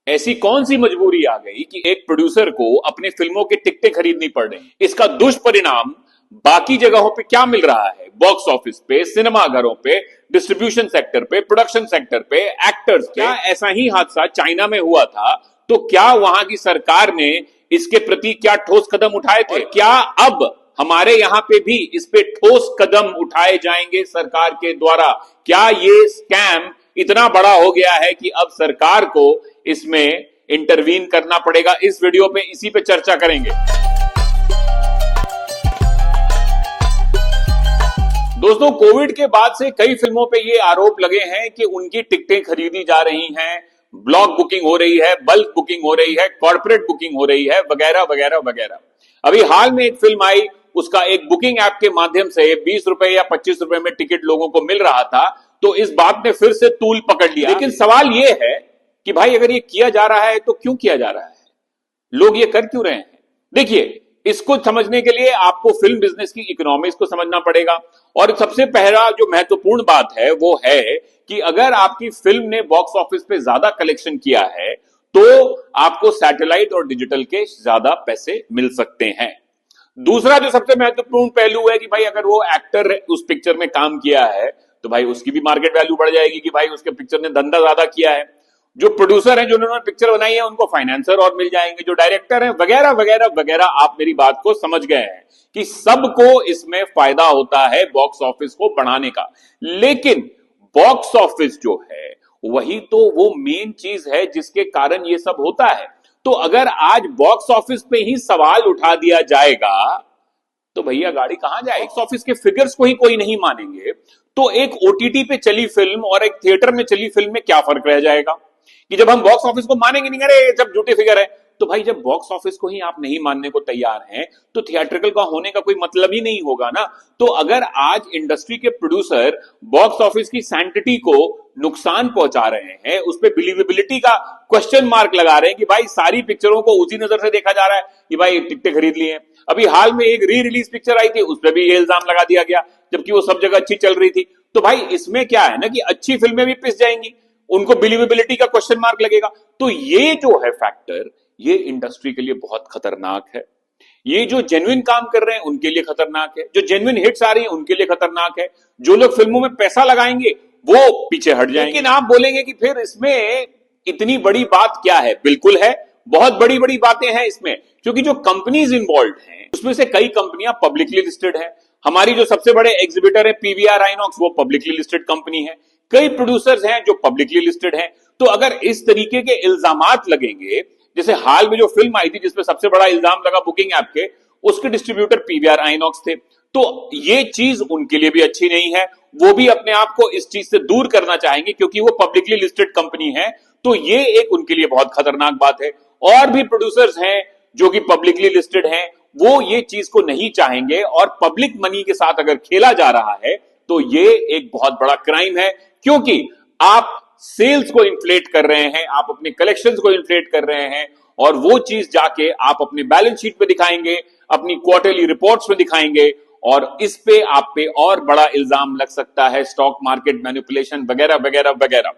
ऐसी कौन सी मजबूरी आ गई कि एक प्रोड्यूसर को अपने फिल्मों की टिकटें खरीदनी पड़ रही? इसका दुष्परिणाम बाकी जगहों पे क्या मिल रहा है? बॉक्स ऑफिस पे, सिनेमाघरों पे, डिस्ट्रीब्यूशन सेक्टर पे, प्रोडक्शन सेक्टर पे, एक्टर्स, क्या ऐसा ही हादसा चाइना में हुआ था? तो क्या वहां की सरकार ने इसके प्रति क्या ठोस कदम उठाए थे? क्या अब हमारे यहां पे भी इस पे ठोस कदम उठाए जाएंगे सरकार के द्वारा? क्या ये स्कैम इतना बड़ा हो गया है कि अब सरकार को इसमें इंटरवीन करना पड़ेगा? इस वीडियो पे इसी पे चर्चा करेंगे। दोस्तों, कोविड के बाद से कई फिल्मों पे ये आरोप लगे हैं कि उनकी टिकटें खरीदी जा रही हैं, ब्लॉक बुकिंग हो रही है, बल्क बुकिंग हो रही है, कॉर्पोरेट बुकिंग हो रही है, वगैरह वगैरह वगैरह। अभी हाल में एक फिल्म आई, उसका एक बुकिंग ऐप के माध्यम से 20 रुपए या 25 रुपए में टिकट लोगों को मिल रहा था, तो इस बात ने फिर से तूल पकड़ लिया। लेकिन सवाल यह है कि भाई अगर ये किया जा रहा है तो क्यों किया जा रहा है? लोग ये कर क्यों रहे हैं? देखिए, इसको समझने के लिए आपको फिल्म बिजनेस की इकोनॉमिक्स को समझना पड़ेगा। और सबसे पहला जो महत्वपूर्ण बात है वो है कि अगर आपकी फिल्म ने बॉक्स ऑफिस पे ज्यादा कलेक्शन किया है तो आपको सैटेलाइट और डिजिटल के ज्यादा पैसे मिल सकते हैं। दूसरा जो सबसे महत्वपूर्ण पहलू है कि भाई अगर वो एक्टर उस पिक्चर में काम किया है तो भाई उसकी भी मार्केट वैल्यू बढ़ जाएगी कि भाई उसके पिक्चर ने धंधा ज्यादा किया है। जो प्रोड्यूसर हैं, जो उन्होंने पिक्चर बनाई है, उनको फाइनेंसर और मिल जाएंगे, जो डायरेक्टर हैं, वगैरह वगैरह वगैरह। आप मेरी बात को समझ गए हैं कि सबको इसमें फायदा होता है बॉक्स ऑफिस को बढ़ाने का। लेकिन बॉक्स ऑफिस जो है वही तो वो मेन चीज है जिसके कारण ये सब होता है। तो अगर आज बॉक्स ऑफिस पे ही सवाल उठा दिया जाएगा तो भैया गाड़ी कहां जाएगी? बॉक्स ऑफिस के फिगर्स को ही कोई नहीं मानेंगे तो एक ओटीटी पे चली फिल्म और एक थिएटर में चली फिल्म में क्या फर्क रह जाएगा? कि जब हम बॉक्स ऑफिस को मानेंगे नहीं, अरे जब झूठी फिगर है, तो भाई जब बॉक्स ऑफिस को ही आप नहीं मानने को तैयार हैं तो थिएट्रिकल का होने का कोई मतलब ही नहीं होगा ना। तो अगर आज इंडस्ट्री के प्रोड्यूसर बॉक्स ऑफिस की सैंक्टिटी को नुकसान पहुंचा रहे हैं, उस पर बिलीवेबिलिटी का क्वेश्चन मार्क लगा रहे हैं कि भाई सारी पिक्चरों को उसी नजर से देखा जा रहा है कि भाई टिकटें खरीद ली हैं। अभी हाल में एक री रिलीज पिक्चर आई थी, उस पर भी ये इल्जाम लगा दिया गया जबकि वो सब जगह अच्छी चल रही थी। तो भाई इसमें क्या है ना कि अच्छी फिल्में भी पिस जाएंगी, उनको बिलीवेबिलिटी का क्वेश्चन मार्क लगेगा। तो ये जो है फैक्टर, ये इंडस्ट्री के लिए बहुत खतरनाक है। ये जो जेन्युइन काम कर रहे हैं उनके लिए खतरनाक है, जो जेन्युइन हिट्स आ रही हैं उनके लिए खतरनाक है, जो लोग फिल्मों में पैसा लगाएंगे वो पीछे हट जाएंगे। लेकिन आप बोलेंगे कि फिर इसमें इतनी बड़ी बात क्या है? बिल्कुल है, बहुत बड़ी बड़ी बातें हैं इसमें, क्योंकि जो कंपनीज इन्वॉल्व हैं उसमें से कई कंपनियां पब्लिकली लिस्टेड है। हमारी जो सबसे बड़े एग्जीबिटर है पीवीआर आइनॉक्स, वो पब्लिकली लिस्टेड कंपनी है। कई प्रोड्यूसर्स हैं जो पब्लिकली लिस्टेड हैं। तो अगर इस तरीके के इल्जामात लगेंगे, जैसे हाल में जो फिल्म आई थी जिसपे सबसे बड़ा इल्जाम लगा बुकिंग ऐप के, उसके डिस्ट्रीब्यूटर पीवीआर आइनॉक्स थे, तो ये चीज उनके लिए भी अच्छी नहीं है। वो भी अपने आप को इस चीज से दूर करना चाहेंगे क्योंकि वो पब्लिकली लिस्टेड कंपनी है। तो ये एक उनके लिए बहुत खतरनाक बात है। और भी प्रोड्यूसर्स हैं जो कि पब्लिकली लिस्टेड हैं, वो ये चीज को नहीं चाहेंगे। और पब्लिक मनी के साथ अगर खेला जा रहा है तो ये एक बहुत बड़ा क्राइम है, क्योंकि आप सेल्स को इन्फ्लेट कर रहे हैं, आप अपने कलेक्शंस को इन्फ्लेट कर रहे हैं, और वो चीज जाके आप अपने बैलेंस शीट पे दिखाएंगे, अपनी क्वार्टरली रिपोर्ट्स में दिखाएंगे, और इस पे आप पे और बड़ा इल्जाम लग सकता है, स्टॉक मार्केट मैनिपुलेशन वगैरह वगैरह वगैरह।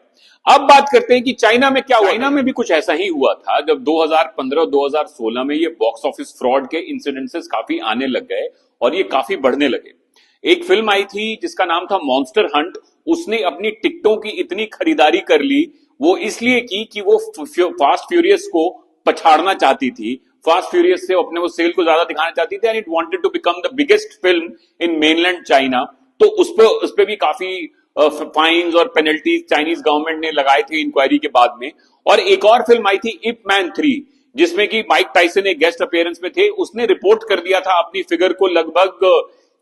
अब बात करते हैं कि चाइना में क्या हुआ। चाइना में भी कुछ ऐसा ही हुआ था जब 2015-2016 में ये बॉक्स ऑफिस फ्रॉड के इंसिडेंसेस काफी आने लग गए और ये काफी बढ़ने लगे। एक फिल्म आई थी जिसका नाम था मॉन्स्टर हंट। उसने अपनी टिकटों की इतनी खरीदारी कर ली, वो इसलिए की कि वो फास्ट फ्यूरियस को पछाड़ना चाहती थी, फास्ट फ्यूरियस से अपने वो सेल को ज्यादा दिखाना चाहती थी, and it wanted to become the biggest film in mainland China. तो उस पे भी काफी फाइन्स और पेनल्टीज चाइनीज गवर्नमेंट ने लगाए थे इंक्वायरी के बाद में। और एक और फिल्म आई थी इप मैन 3, जिसमें कि माइक टाइसन एक गेस्ट अपीयरेंस में थे। उसने रिपोर्ट कर दिया था अपनी फिगर को, लगभग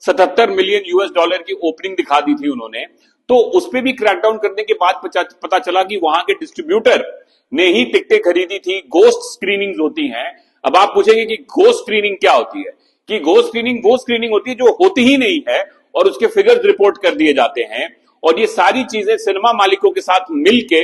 77 मिलियन यूएस डॉलर की ओपनिंग दिखा दी थी उन्होंने। तो उस पर भी क्रैकडाउन करने के बाद पता चला कि वहां के डिस्ट्रीब्यूटर ने ही टिकटें खरीदी थी। गोस्ट स्क्रीनिंग्स होती हैं। अब आप पूछेंगे कि गोस्ट स्क्रीनिंग क्या होती है? कि गोस्ट स्क्रीनिंग वो स्क्रीनिंग होती है जो होती ही नहीं है और उसके फिगर्स रिपोर्ट कर दिए जाते हैं। और ये सारी चीजें सिनेमा मालिकों के साथ मिलके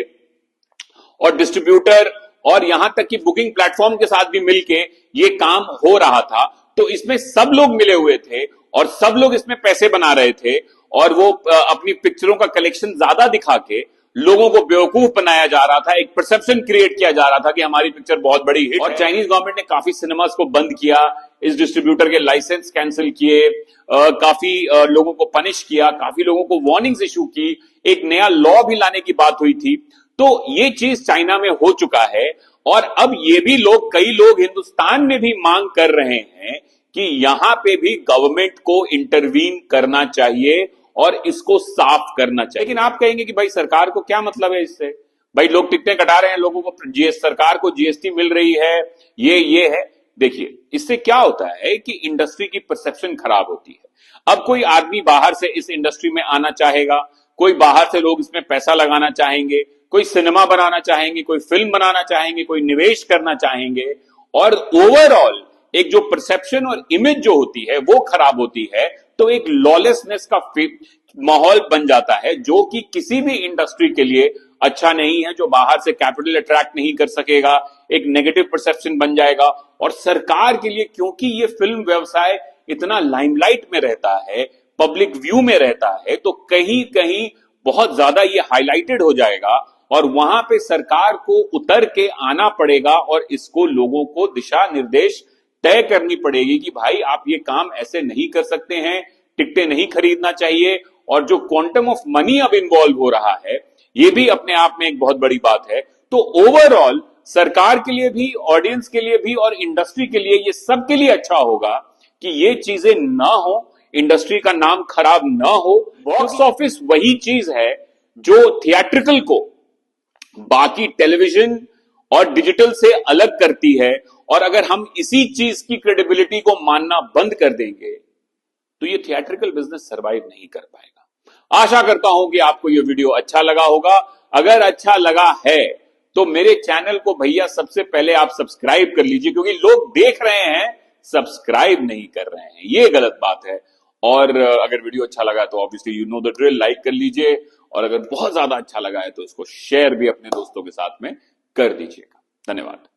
और डिस्ट्रीब्यूटर और यहां तक कि बुकिंग प्लेटफॉर्म के साथ भी मिलके ये काम हो रहा था। तो इसमें सब लोग मिले हुए थे और सब लोग इसमें पैसे बना रहे थे, और वो अपनी पिक्चरों का कलेक्शन ज्यादा दिखा के लोगों को बेवकूफ बनाया जा रहा था, एक परसेप्शन क्रिएट किया जा रहा था कि हमारी पिक्चर बहुत बड़ी हिट। और चाइनीज गवर्नमेंट ने काफी सिनेमास को बंद किया, इस डिस्ट्रीब्यूटर के लाइसेंस कैंसिल किए, काफी लोगों को पनिश किया, काफी लोगों को वार्निंग्स इशू की, एक नया लॉ भी लाने की बात हुई थी। तो ये चीज चाइना में हो चुका है और अब ये भी लोग, कई लोग हिंदुस्तान में भी मांग कर रहे हैं कि यहां पे भी गवर्नमेंट को इंटरवीन करना चाहिए और इसको साफ करना चाहिए। लेकिन आप कहेंगे कि भाई सरकार को क्या मतलब है इससे, भाई लोग टिकटें कटा रहे हैं, लोगों को सरकार को जीएसटी मिल रही है, ये है। देखिए इससे क्या होता है कि इंडस्ट्री की परसेप्शन खराब होती है। अब कोई आदमी बाहर से इस इंडस्ट्री में आना चाहेगा, कोई बाहर से लोग इसमें पैसा लगाना चाहेंगे, कोई सिनेमा बनाना चाहेंगे, कोई फिल्म बनाना चाहेंगे, कोई निवेश करना चाहेंगे, और ओवरऑल एक जो परसेप्शन और इमेज जो होती है वो खराब होती है। तो एक लॉलेसनेस का माहौल बन जाता है जो कि किसी भी इंडस्ट्री के लिए अच्छा नहीं है, जो बाहर से कैपिटल अट्रैक्ट नहीं कर सकेगा, एक नेगेटिव परसेप्शन बन जाएगा। और सरकार के लिए, क्योंकि ये फिल्म व्यवसाय इतना लाइमलाइट में रहता है, पब्लिक व्यू में रहता है, तो कहीं कहीं बहुत ज्यादा ये हाईलाइटेड हो जाएगा और वहां पे सरकार को उतर के आना पड़ेगा और इसको लोगों को दिशा निर्देश तय करनी पड़ेगी कि भाई आप ये काम ऐसे नहीं कर सकते हैं, टिकटें नहीं खरीदना चाहिए। और जो क्वांटम ऑफ मनी अब इन्वॉल्व हो रहा है ये भी अपने आप में एक बहुत बड़ी बात है। तो ओवरऑल सरकार के लिए भी, ऑडियंस के लिए भी और इंडस्ट्री के लिए, ये सबके लिए अच्छा होगा कि ये चीजें ना हो, इंडस्ट्री का नाम खराब ना हो। बॉक्स ऑफिस वही चीज है जो थिएट्रिकल को बाकी टेलीविजन और डिजिटल से अलग करती है। और अगर हम इसी चीज की क्रेडिबिलिटी को मानना बंद कर देंगे तो ये थिएट्रिकल बिजनेस सरवाइव नहीं कर पाएगा। आशा करता हूं कि आपको ये वीडियो अच्छा लगा होगा। अगर अच्छा लगा है तो मेरे चैनल को भैया सबसे पहले आप सब्सक्राइब कर लीजिए, क्योंकि लोग देख रहे हैं, सब्सक्राइब नहीं कर रहे हैं, ये गलत बात है। और अगर वीडियो अच्छा लगा तो obviously you know the drill, like कर लीजिए। और अगर बहुत ज्यादा अच्छा लगा है तो इसको शेयर भी अपने दोस्तों के साथ में कर दीजिएगा। धन्यवाद।